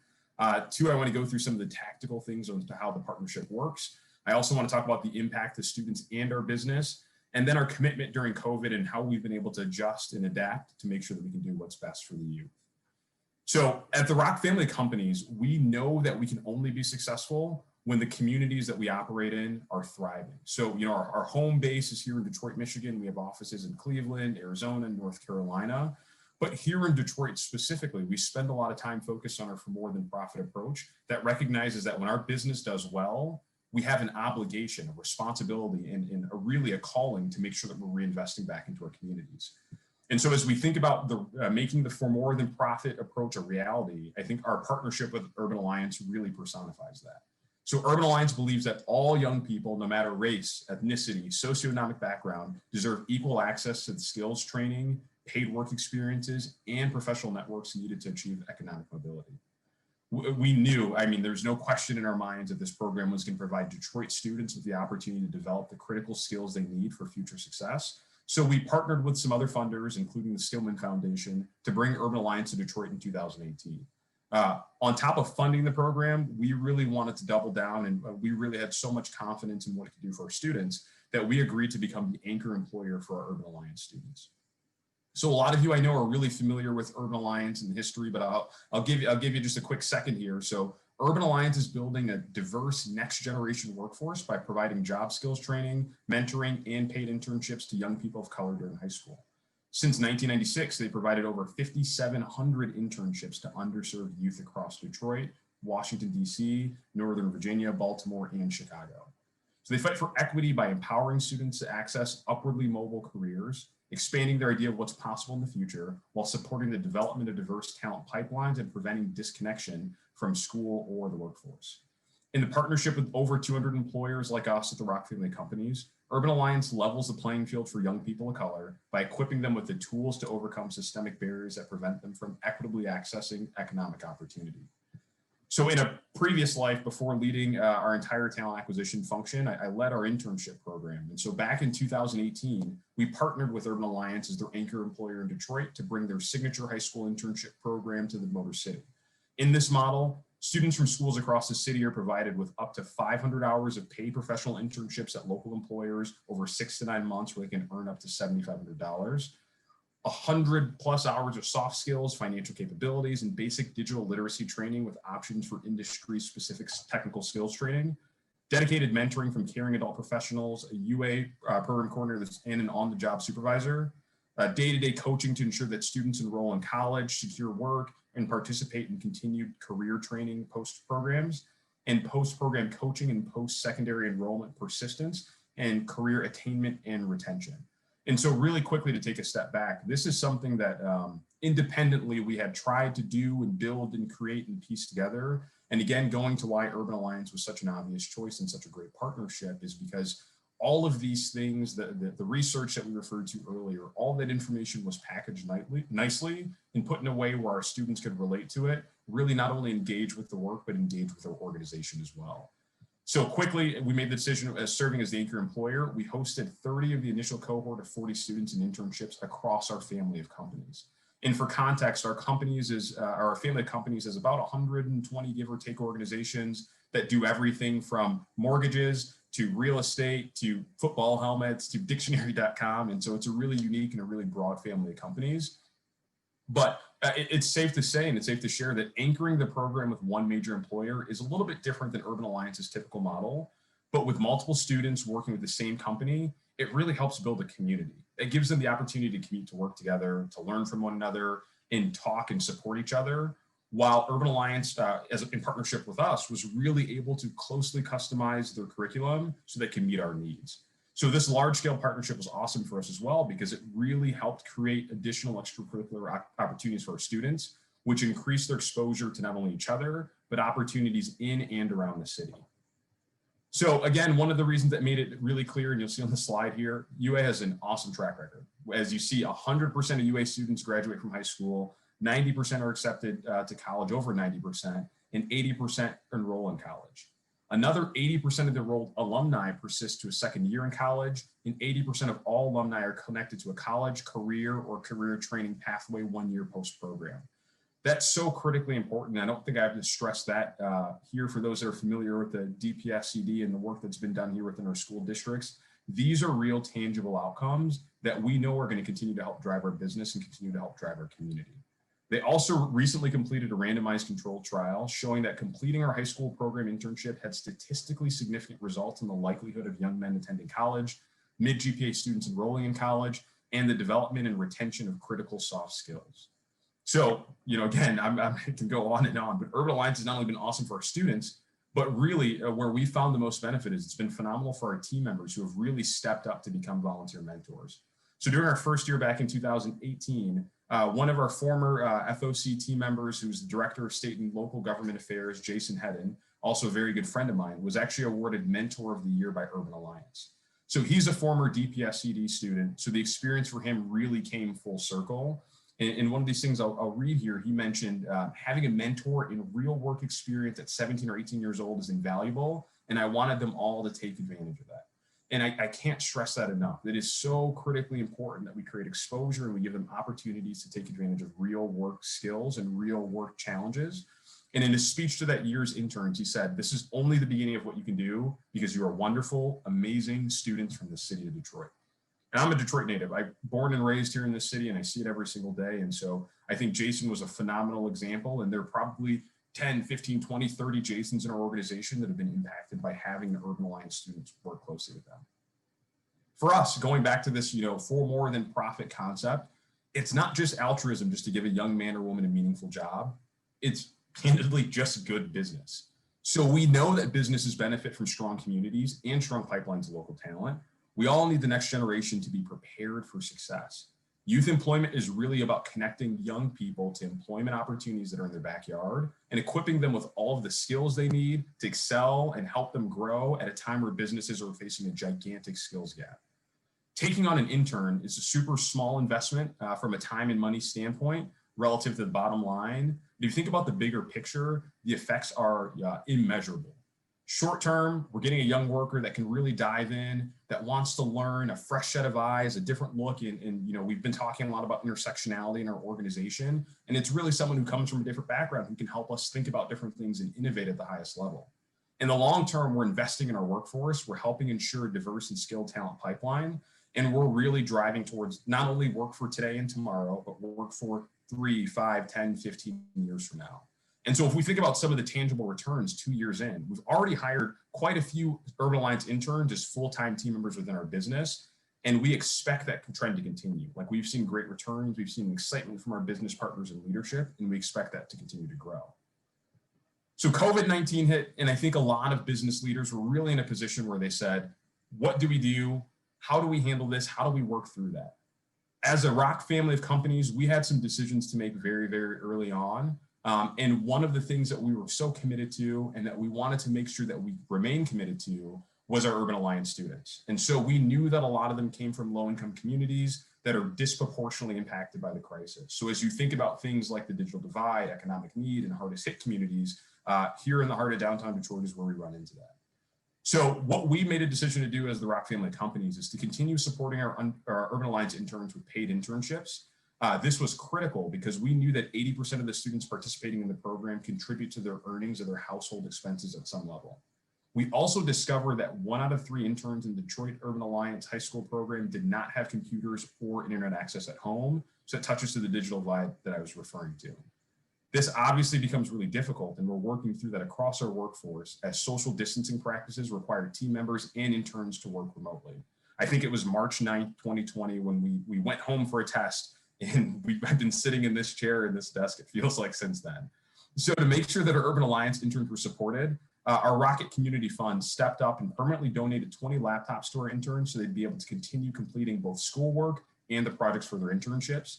2, I want to go through some of the tactical things on how the partnership works. I also want to talk about the impact to students and our business, and then our commitment during COVID and how we've been able to adjust and adapt to make sure that we can do what's best for the youth. So at the Rock family of companies, we know that we can only be successful when the communities that we operate in are thriving. So, our home base is here in Detroit, Michigan. We have offices in Cleveland, Arizona, North Carolina. But here in Detroit specifically, we spend a lot of time focused on our for more than profit approach that recognizes that when our business does well, we have an obligation, a responsibility, and a calling to make sure that we're reinvesting back into our communities. And so as we think about making the for more than profit approach a reality, I think our partnership with Urban Alliance really personifies that. So Urban Alliance believes that all young people, no matter race, ethnicity, socioeconomic background, deserve equal access to the skills training, paid work experiences, and professional networks needed to achieve economic mobility. We knew, there's no question in our minds that this program was going to provide Detroit students with the opportunity to develop the critical skills they need for future success. So we partnered with some other funders, including the Skillman Foundation, to bring Urban Alliance to Detroit in 2018. On top of funding the program, we really wanted to double down, and we really had so much confidence in what it could do for our students that we agreed to become the anchor employer for our Urban Alliance students. So a lot of you I know are really familiar with Urban Alliance and the history, but I'll give you just a quick second here. So Urban Alliance is building a diverse next generation workforce by providing job skills training, mentoring, and paid internships to young people of color during high school. Since 1996, they provided over 5,700 internships to underserved youth across Detroit, Washington, D.C., Northern Virginia, Baltimore, and Chicago. So they fight for equity by empowering students to access upwardly mobile careers, expanding their idea of what's possible in the future, while supporting the development of diverse talent pipelines and preventing disconnection from school or the workforce. In the partnership with over 200 employers like us at the Rock family of companies, Urban Alliance levels the playing field for young people of color by equipping them with the tools to overcome systemic barriers that prevent them from equitably accessing economic opportunity. So in a previous life, before leading our entire talent acquisition function, I led our internship program. And so back in 2018, we partnered with Urban Alliance as their anchor employer in Detroit to bring their signature high school internship program to the Motor City. In this model, students from schools across the city are provided with up to 500 hours of paid professional internships at local employers over 6 to 9 months where they can earn up to $7,500. 100+ hours of soft skills, financial capabilities, and basic digital literacy training with options for industry-specific technical skills training, dedicated mentoring from caring adult professionals, a UA program coordinator and an on-the-job supervisor, day-to-day coaching to ensure that students enroll in college, secure work, and participate in continued career training post-programs, and post-program coaching and post-secondary enrollment persistence, and career attainment and retention. And so really quickly to take a step back, this is something that independently we had tried to do and build and create and piece together. And again, going to why Urban Alliance was such an obvious choice and such a great partnership is because all of these things, the research that we referred to earlier, all that information was packaged nicely and put in a way where our students could relate to it, really not only engage with the work, but engage with our organization as well. So quickly, we made the decision as serving as the anchor employer. We hosted 30 of the initial cohort of 40 students in internships across our family of companies. And for context, our family of companies is about 120 give or take organizations that do everything from mortgages to real estate to football helmets to dictionary.com. And so it's a really unique and a really broad family of companies. But it's safe to say and it's safe to share that anchoring the program with one major employer is a little bit different than Urban Alliance's typical model. But with multiple students working with the same company, it really helps build a community. It gives them the opportunity to commute to work together, to learn from one another, and talk and support each other. While Urban Alliance, in partnership with us, was really able to closely customize their curriculum so they can meet our needs. So this large-scale partnership was awesome for us as well because it really helped create additional extracurricular opportunities for our students, which increased their exposure to not only each other, but opportunities in and around the city. So again, one of the reasons that made it really clear, and you'll see on the slide here, UA has an awesome track record. As you see, 100% of UA students graduate from high school, 90% are accepted to college, over 90%, and 80% enroll in college. Another 80% of the enrolled alumni persist to a second year in college, and 80% of all alumni are connected to a college, career, or career training pathway 1 year post-program. That's so critically important. I don't think I have to stress that here for those that are familiar with the DPSCD and the work that's been done here within our school districts. These are real tangible outcomes that we know are going to continue to help drive our business and continue to help drive our community. They also recently completed a randomized controlled trial showing that completing our high school program internship had statistically significant results in the likelihood of young men attending college, mid-GPA students enrolling in college, and the development and retention of critical soft skills. So, again, I can go on and on, but Urban Alliance has not only been awesome for our students, but really where we found the most benefit is it's been phenomenal for our team members who have really stepped up to become volunteer mentors. So during our first year back in 2018, one of our former FOC team members, who's the Director of State and Local Government Affairs, Jason Hedden, also a very good friend of mine, was actually awarded Mentor of the Year by Urban Alliance. So he's a former DPSCD student, so the experience for him really came full circle. And one of these things I'll read here, he mentioned having a mentor in real work experience at 17 or 18 years old is invaluable, and I wanted them all to take advantage of that. And I can't stress that enough. It is so critically important that we create exposure and we give them opportunities to take advantage of real work skills and real work challenges. And in his speech to that year's interns, he said, "This is only the beginning of what you can do because you are wonderful, amazing students from the city of Detroit." And I'm a Detroit native. I'm born and raised here in this city, and I see it every single day. And so I think Jason was a phenomenal example, and there are probably 10, 15, 20, 30 Jasons in our organization that have been impacted by having the Urban Alliance students work closely with them. For us, going back to this, for more than profit concept, it's not just altruism just to give a young man or woman a meaningful job. It's candidly just good business. So we know that businesses benefit from strong communities and strong pipelines of local talent. We all need the next generation to be prepared for success. Youth employment is really about connecting young people to employment opportunities that are in their backyard and equipping them with all of the skills they need to excel and help them grow at a time where businesses are facing a gigantic skills gap. Taking on an intern is a super small investment from a time and money standpoint relative to the bottom line. But if you think about the bigger picture, the effects are immeasurable. Short term, we're getting a young worker that can really dive in, that wants to learn, a fresh set of eyes, a different look. And we've been talking a lot about intersectionality in our organization. And it's really someone who comes from a different background who can help us think about different things and innovate at the highest level. In the long term, we're investing in our workforce. We're helping ensure a diverse and skilled talent pipeline. And we're really driving towards not only work for today and tomorrow, but work for 3, 5, 10, 15 years from now. And so if we think about some of the tangible returns 2 years in, we've already hired quite a few Urban Alliance interns as full-time team members within our business. And we expect that trend to continue. Like, we've seen great returns, we've seen excitement from our business partners and leadership, and we expect that to continue to grow. So COVID-19 hit, and I think a lot of business leaders were really in a position where they said, what do we do? How do we handle this? How do we work through that? As a Rock family of companies, we had some decisions to make very, very early on. And one of the things that we were so committed to and that we wanted to make sure that we remain committed to was our Urban Alliance students. And so we knew that a lot of them came from low-income communities that are disproportionately impacted by the crisis. So as you think about things like the digital divide, economic need, and hardest hit communities, here in the heart of downtown Detroit is where we run into that. So what we made a decision to do as the Rock family of companies is to continue supporting our Urban Alliance interns with paid internships. This was critical because we knew that 80% of the students participating in the program contribute to their earnings or their household expenses at some level. We also discovered that 1 out of 3 interns in the Detroit Urban Alliance high school program did not have computers or internet access at home. So it touches to the digital divide that I was referring to. This obviously becomes really difficult, and we're working through that across our workforce as social distancing practices require team members and interns to work remotely. I think it was March 9th, 2020, when we went home for a test, and I've been sitting in this chair in this desk, it feels like, since then. So to make sure that our Urban Alliance interns were supported, our Rocket Community Fund stepped up and permanently donated 20 laptops to our interns so they'd be able to continue completing both schoolwork and the projects for their internships.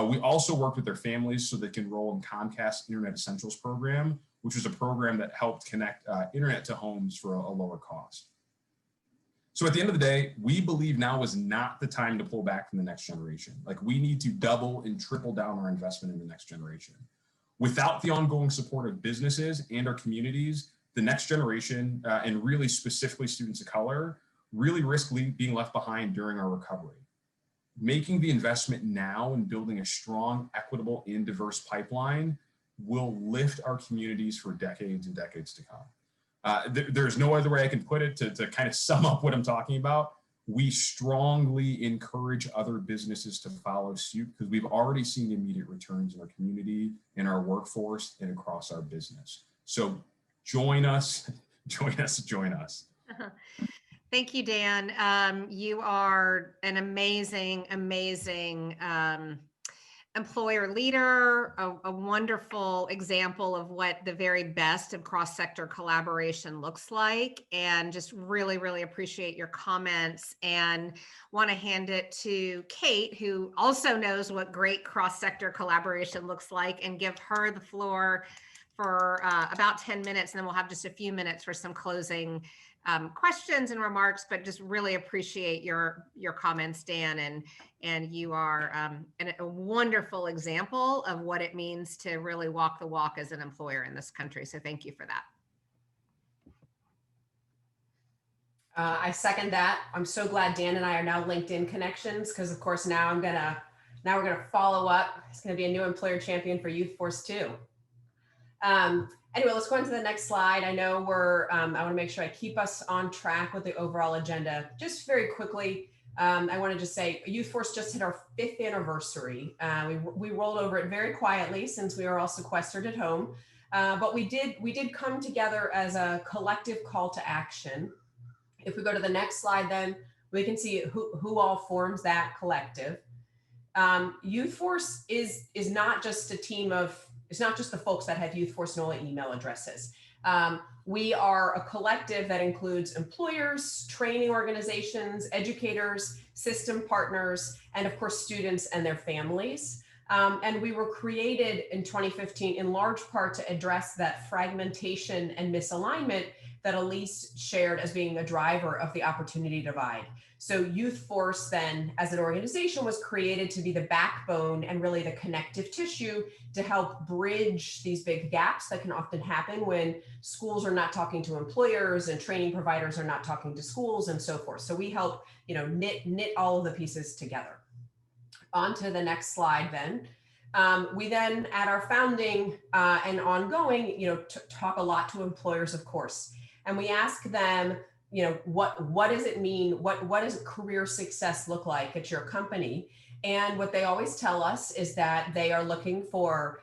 We also worked with their families so they can enroll in Comcast Internet Essentials program, which was a program that helped connect internet to homes for a lower cost. So at the end of the day, we believe now is not the time to pull back from the next generation. Like, we need to double and triple down our investment in the next generation. Without the ongoing support of businesses and our communities, the next generation, and really specifically students of color, really risk being left behind during our recovery. Making the investment now in building a strong, equitable, and diverse pipeline will lift our communities for decades and decades to come. There's no other way I can put it to kind of sum up what I'm talking about. We strongly encourage other businesses to follow suit because we've already seen immediate returns in our community, in our workforce, and across our business. So join us, join us, join us. Thank you, Dan. You are an amazing, amazing employer leader, a wonderful example of what the very best of cross-sector collaboration looks like, and just really, really appreciate your comments, and want to hand it to Kate, who also knows what great cross-sector collaboration looks like, and give her the floor for about 10 minutes, and then we'll have just a few minutes for some closing questions and remarks, but just really appreciate your comments, Dan, and you are a wonderful example of what it means to really walk the walk as an employer in this country. So thank you for that. I second that. I'm so glad Dan and I are now LinkedIn connections, because of course now we're gonna follow up. It's gonna be a new employer champion for YouthForce too. Anyway, let's go on to the next slide. I know I want to make sure I keep us on track with the overall agenda. Just very quickly, I want to just say YouthForce just hit our 5th anniversary. We rolled over it very quietly since we are all sequestered at home, but we did come together as a collective call to action. If we go to the next slide, then we can see who all forms that collective. YouthForce is not just a team of, it's not just the folks that have YouthForce NOLA email addresses. We are a collective that includes employers, training organizations, educators, system partners, and of course, students and their families. And we were created in 2015 in large part to address that fragmentation and misalignment that Elise shared as being a driver of the opportunity divide. So YouthForce then, as an organization, was created to be the backbone and really the connective tissue to help bridge these big gaps that can often happen when schools are not talking to employers and training providers are not talking to schools and so forth. So we help, knit all of the pieces together. On to the next slide then. We then, at our founding and ongoing, talk a lot to employers, of course, and we ask them, what does it mean? What does career success look like at your company? And what they always tell us is that they are looking for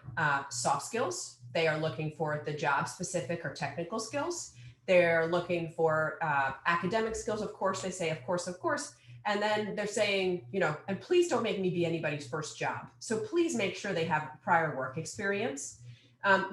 soft skills. They are looking for the job specific or technical skills. They're looking for academic skills. Of course, they say, of course. And then they're saying, and please don't make me be anybody's first job. So please make sure they have prior work experience.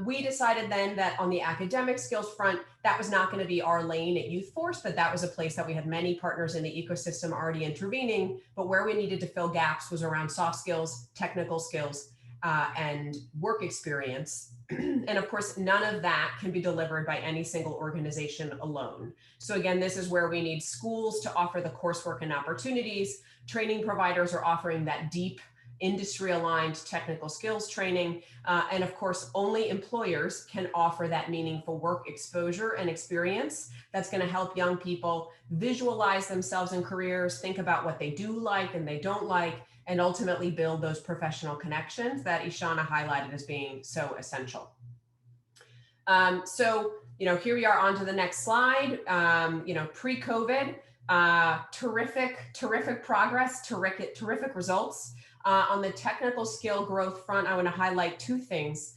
We decided then that on the academic skills front, that was not going to be our lane at YouthForce, but that was a place that we had many partners in the ecosystem already intervening. But where we needed to fill gaps was around soft skills, technical skills, and work experience. And of course, none of that can be delivered by any single organization alone. So again, this is where we need schools to offer the coursework and opportunities. Training providers are offering that deep industry-aligned technical skills training. And of course, only employers can offer that meaningful work exposure and experience that's going to help young people visualize themselves in careers, think about what they do like and they don't like, and ultimately build those professional connections that Ishana highlighted as being so essential. So, here we are on to the next slide. Pre-COVID, terrific progress, terrific results. On the technical skill growth front, I want to highlight 2 things.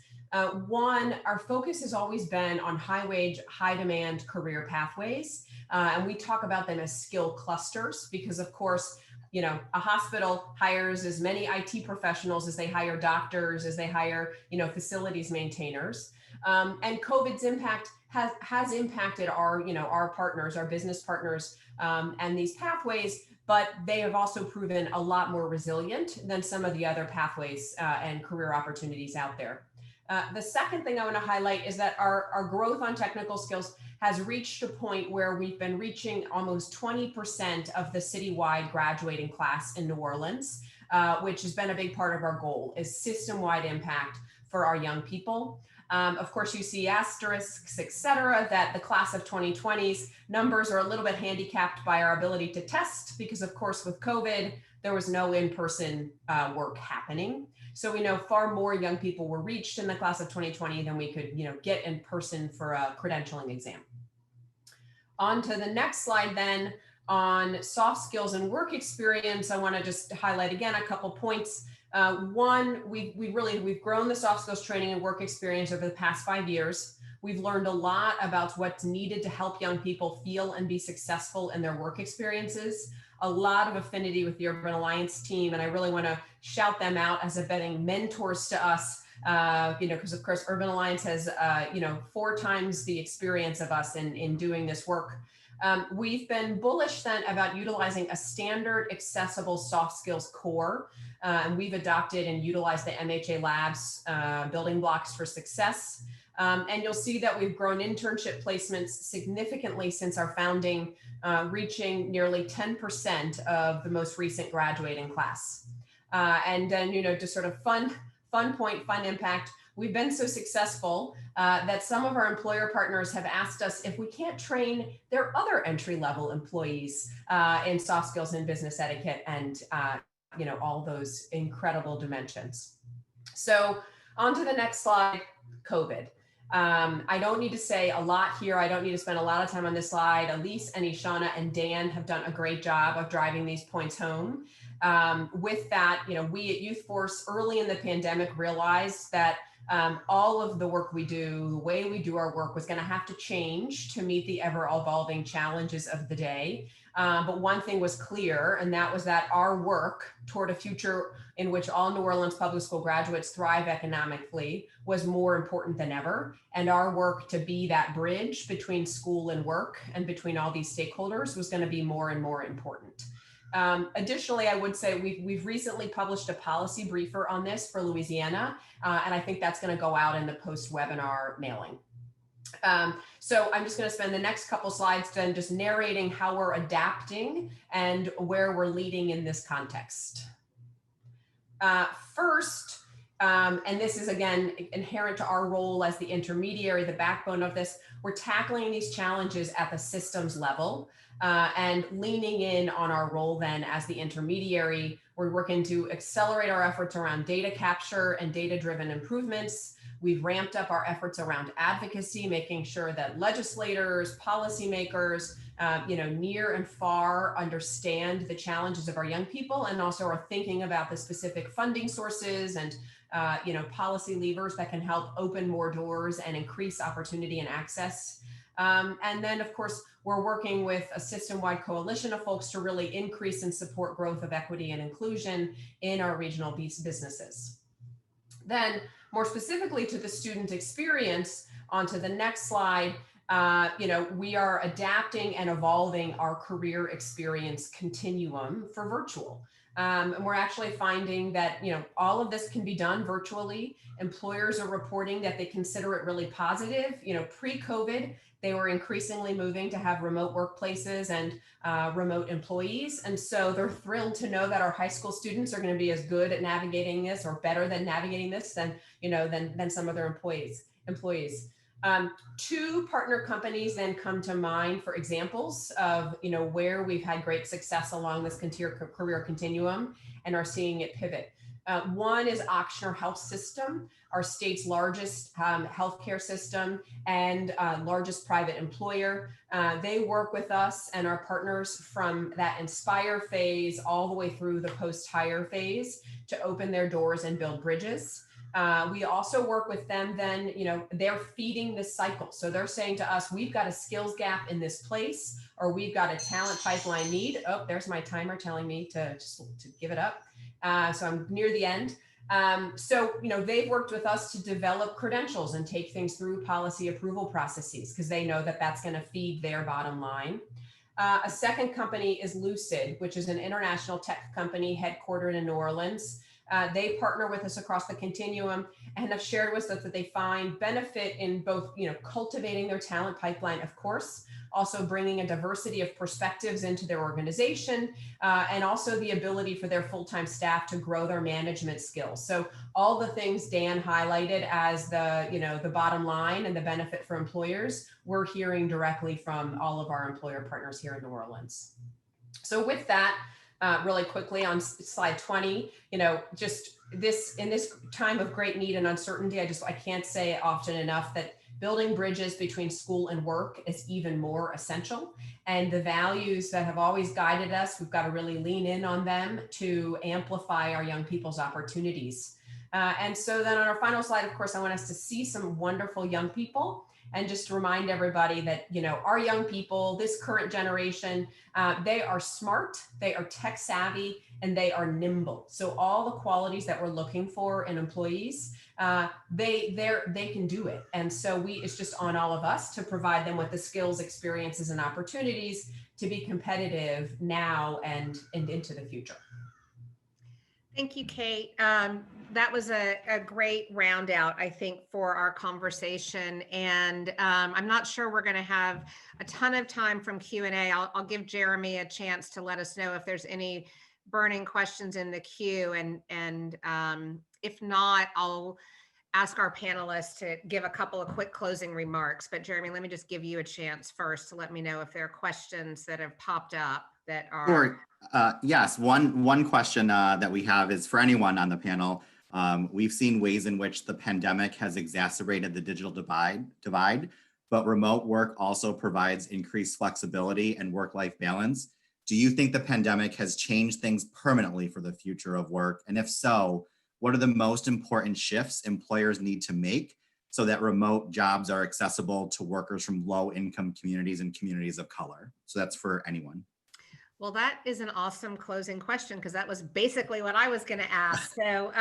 One, our focus has always been on high wage, high demand career pathways. And we talk about them as skill clusters because, of course, a hospital hires as many IT professionals as they hire doctors, as they hire, facilities maintainers. And COVID's impact has impacted our partners, our business partners, and these pathways, but they have also proven a lot more resilient than some of the other pathways and career opportunities out there. The second thing I want to highlight is that our growth on technical skills has reached a point where we've been reaching almost 20% of the citywide graduating class in New Orleans, which has been a big part of our goal, is system-wide impact for our young people. Of course, you see asterisks, et cetera, that the class of 2020's numbers are a little bit handicapped by our ability to test because, of course, with COVID, there was no in-person work happening. So we know far more young people were reached in the class of 2020 than we could, get in person for a credentialing exam. On to the next slide then, on soft skills and work experience, I want to just highlight again a couple points. One, we've grown the soft skills training and work experience over the past 5 years. We've learned a lot about what's needed to help young people feel and be successful in their work experiences. A lot of affinity with the Urban Alliance team, and I really want to shout them out as being mentors to us. Because of course, Urban Alliance has, 4 times the experience of us in doing this work. We've been bullish then about utilizing a standard accessible soft skills core. And we've adopted and utilized the MHA Labs building blocks for success. And you'll see that we've grown internship placements significantly since our founding, reaching nearly 10% of the most recent graduating class. And then, just sort of fun impact. We've been so successful that some of our employer partners have asked us if we can't train their other entry-level employees in soft skills and business etiquette and all those incredible dimensions. So on to the next slide, COVID. I don't need to say a lot here. I don't need to spend a lot of time on this slide. Elise and Ishana and Dan have done a great job of driving these points home. With that, we at YouthForce early in the pandemic realized that all of the work we do, the way we do our work was going to have to change to meet the ever evolving challenges of the day. But one thing was clear, and that was that our work toward a future in which all New Orleans public school graduates thrive economically was more important than ever. And our work to be that bridge between school and work and between all these stakeholders was going to be more and more important. Additionally, I would say we've recently published a policy briefer on this for Louisiana, and I think that's going to go out in the post-webinar mailing. So I'm just going to spend the next couple slides then just narrating how we're adapting and where we're leading in this context. First, and this is again inherent to our role as the intermediary, the backbone of this, we're tackling these challenges at the systems level and leaning in on our role then as the intermediary. We're working to accelerate our efforts around data capture and data-driven improvements. We've ramped up our efforts around advocacy, making sure that legislators, policymakers, near and far understand the challenges of our young people and also are thinking about the specific funding sources and policy levers that can help open more doors and increase opportunity and access. And then, of course, we're working with a system-wide coalition of folks to really increase and support growth of equity and inclusion in our regional businesses. Then, more specifically to the student experience, onto the next slide, we are adapting and evolving our career experience continuum for virtual. And we're actually finding that, all of this can be done virtually. Employers are reporting that they consider it really positive. Pre-COVID, they were increasingly moving to have remote workplaces and remote employees. And so they're thrilled to know that our high school students are going to be as good at navigating this or better than navigating this than some of their employees. 2 partner companies then come to mind for examples of, where we've had great success along this career continuum and are seeing it pivot. One is Ochsner Health System, our state's largest healthcare system and largest private employer. They work with us and our partners from that inspire phase all the way through the post-hire phase to open their doors and build bridges. We also work with them then, they're feeding this cycle. So they're saying to us, we've got a skills gap in this place, or we've got a talent pipeline need. Oh, there's my timer telling me to give it up. So I'm near the end. So they've worked with us to develop credentials and take things through policy approval processes because they know that that's going to feed their bottom line. A second company is Lucid, which is an international tech company headquartered in New Orleans. They partner with us across the continuum and have shared with us that they find benefit in both, cultivating their talent pipeline, of course, also bringing a diversity of perspectives into their organization, and also the ability for their full-time staff to grow their management skills. So all the things Dan highlighted as the bottom line and the benefit for employers, we're hearing directly from all of our employer partners here in New Orleans. So with that, really quickly on slide 20, just this in this time of great need and uncertainty, I can't say it often enough that building bridges between school and work is even more essential. And the values that have always guided us, we've got to really lean in on them to amplify our young people's opportunities. And so then on our final slide, of course, I want us to see some wonderful young people and just to remind everybody that, our young people, this current generation, they are smart, they are tech savvy, and they are nimble. So all the qualities that we're looking for in employees, they can do it. And so it's just on all of us to provide them with the skills, experiences, and opportunities to be competitive now and into the future. Thank you, Kate. That was a great round out, I think, for our conversation. And I'm not sure we're going to have a ton of time from Q&A. I'll give Jeremy a chance to let us know if there's any burning questions in the queue. And if not, I'll ask our panelists to give a couple of quick closing remarks. But Jeremy, let me just give you a chance first to let me know if there are questions that have popped up that are. Sure. Yes, one question that we have is for anyone on the panel. We've seen ways in which the pandemic has exacerbated the digital divide, but remote work also provides increased flexibility and work-life balance. Do you think the pandemic has changed things permanently for the future of work? And if so, what are the most important shifts employers need to make so that remote jobs are accessible to workers from low-income communities and communities of color? So that's for anyone. Well, that is an awesome closing question because that was basically what I was going to ask. So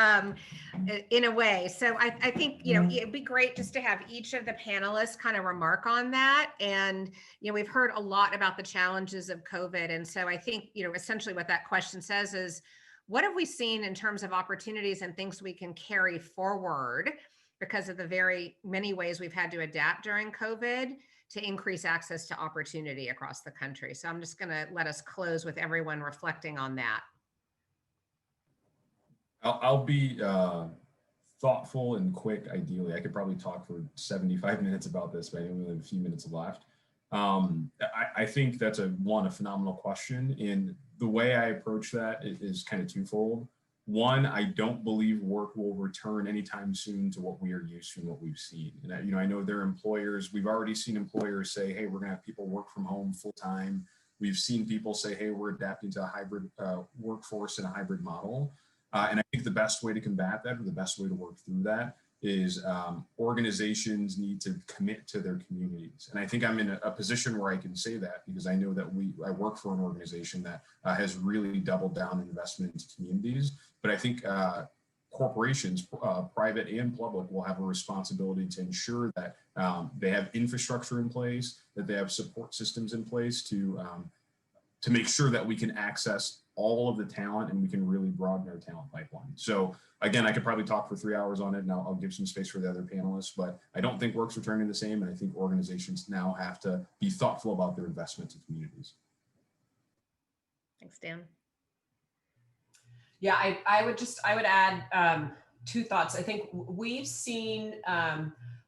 in a way, so I think, it'd be great just to have each of the panelists kind of remark on that. And, we've heard a lot about the challenges of COVID. And so I think, essentially what that question says is, what have we seen in terms of opportunities and things we can carry forward because of the very many ways we've had to adapt during COVID to increase access to opportunity across the country. So I'm just going to let us close with everyone reflecting on that. I'll be thoughtful and quick. Ideally, I could probably talk for 75 minutes about this, but I only have a few minutes left. I think that's a phenomenal question. And the way I approach that is kind of twofold. One, I don't believe work will return anytime soon to what we are used to and what we've seen. And I know there are employers, we've already seen employers say, hey, we're gonna have people work from home full time. We've seen people say, hey, we're adapting to a hybrid workforce and a hybrid model. And I think the best way to combat that, or the best way to work through that, is organizations need to commit to their communities. And I think I'm in a position where I can say that because I know that I work for an organization that has really doubled down in investment into communities. But I think corporations, private and public, will have a responsibility to ensure that they have infrastructure in place, that they have support systems in place to make sure that we can access all of the talent and we can really broaden our talent pipeline. So again, I could probably talk for 3 hours on it, and I'll give some space for the other panelists, but I don't think work's returning the same. And I think organizations now have to be thoughtful about their investment in communities. Thanks, Dan. Yeah, I would add two thoughts. I think we've seen,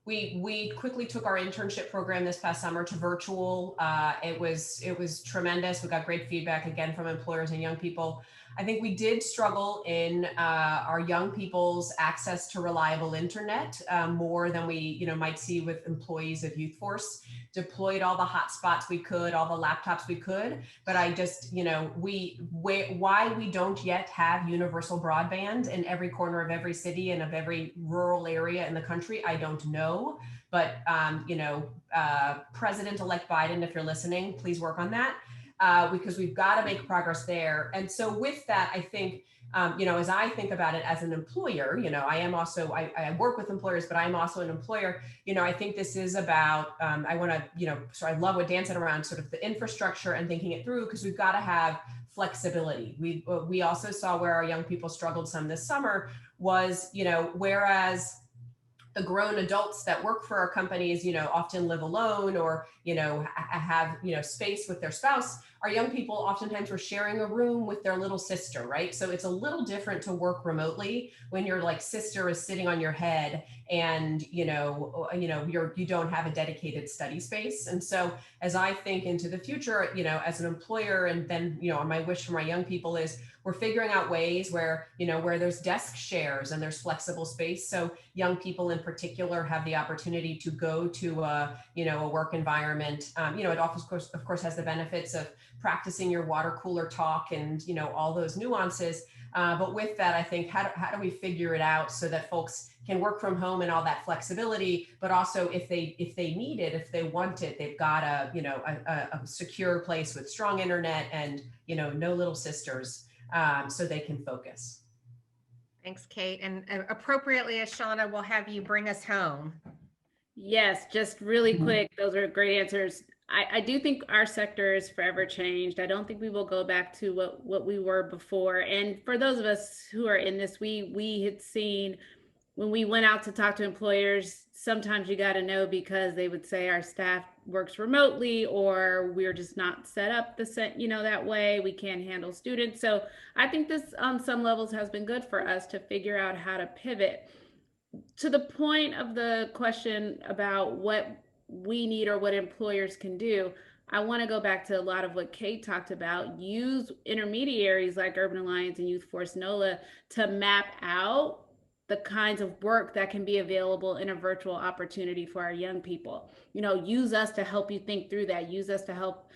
we quickly took our internship program this past summer to virtual. It was tremendous. We got great feedback again from employers and young people. I think we did struggle in our young people's access to reliable internet more than we might see with employees of YouthForce. Deployed all the hotspots we could, all the laptops we could, but I just, why we don't yet have universal broadband in every corner of every city and of every rural area in the country, I don't know. But, President-elect Biden, if you're listening, please work on that. Because we've got to make progress there. And so with that, I think, as I think about it as an employer, I am also, I work with employers, but I'm also an employer. I think this is about, I want to, so I love what Dan said around sort of the infrastructure and thinking it through, because we've got to have flexibility. We also saw where our young people struggled some this summer was, whereas the grown adults that work for our companies, often live alone or, have, space with their spouse. Our young people oftentimes were sharing a room with their little sister, right? So it's a little different to work remotely when your like sister is sitting on your head and, you don't have a dedicated study space. And so as I think into the future, as an employer, and then, my wish for my young people is we're figuring out ways where, where there's desk shares and there's flexible space. So young people in particular have the opportunity to go to a work environment. It of course has the benefits of practicing your water cooler talk and, all those nuances. But with that, I think, how do we figure it out so that folks can work from home and all that flexibility, but also if they need it, if they want it, they've got a secure place with strong internet and, no little sisters, so they can focus. Thanks, Kate. And appropriately, Ashana, we'll have you bring us home. Yes, just really quick. Those are great answers. I do think our sector is forever changed. I don't think we will go back to what we were before. And for those of us who are in this, we had seen when we went out to talk to employers, sometimes you got to know because they would say our staff works remotely or we're just not set up that way. We can't handle students. So I think this on some levels has been good for us to figure out how to pivot. To the point of the question about what we need or what employers can do, I want to go back to a lot of what Kate talked about. Use intermediaries like Urban Alliance and YouthForce NOLA to map out the kinds of work that can be available in a virtual opportunity for our young people. Use us to help you think through that. Use us to help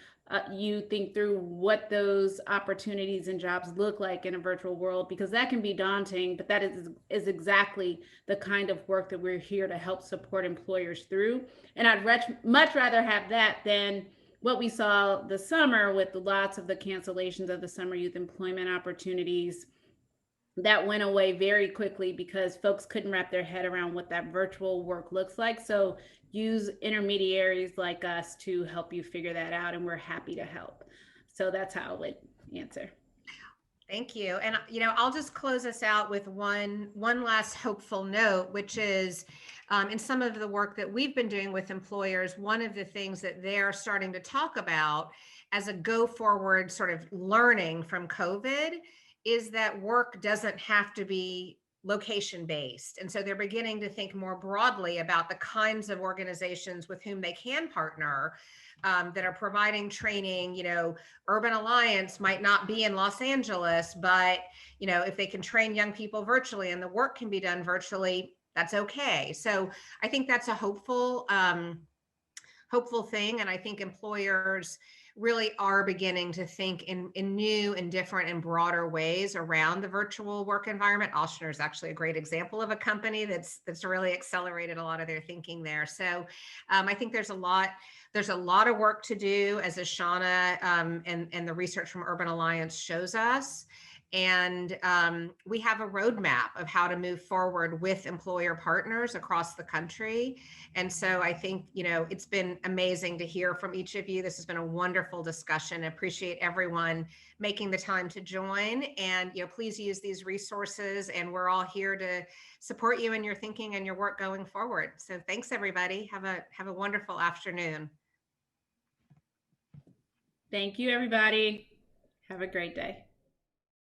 you think through what those opportunities and jobs look like in a virtual world, because that can be daunting, but that is exactly the kind of work that we're here to help support employers through. And I'd much rather have that than what we saw this summer with lots of the cancellations of the summer youth employment opportunities that went away very quickly because folks couldn't wrap their head around what that virtual work looks like. So use intermediaries like us to help you figure that out, and we're happy to help. So that's how I would answer. Thank you. And, I'll just close us out with one last hopeful note, which is in some of the work that we've been doing with employers, one of the things that they're starting to talk about as a go forward sort of learning from COVID is that work doesn't have to be location based. And so they're beginning to think more broadly about the kinds of organizations with whom they can partner that are providing training. Urban Alliance might not be in Los Angeles, but if they can train young people virtually and the work can be done virtually, that's okay. So I think that's a hopeful thing. And I think employers really are beginning to think in new and different and broader ways around the virtual work environment. Alshner is actually a great example of a company that's really accelerated a lot of their thinking there. So I think there's a lot of work to do, as Ashana and the research from Urban Alliance shows us. And we have a roadmap of how to move forward with employer partners across the country. And so I think, it's been amazing to hear from each of you. This has been a wonderful discussion. I appreciate everyone making the time to join. And, please use these resources. And we're all here to support you in your thinking and your work going forward. So thanks, everybody. Have a wonderful afternoon. Thank you, everybody. Have a great day.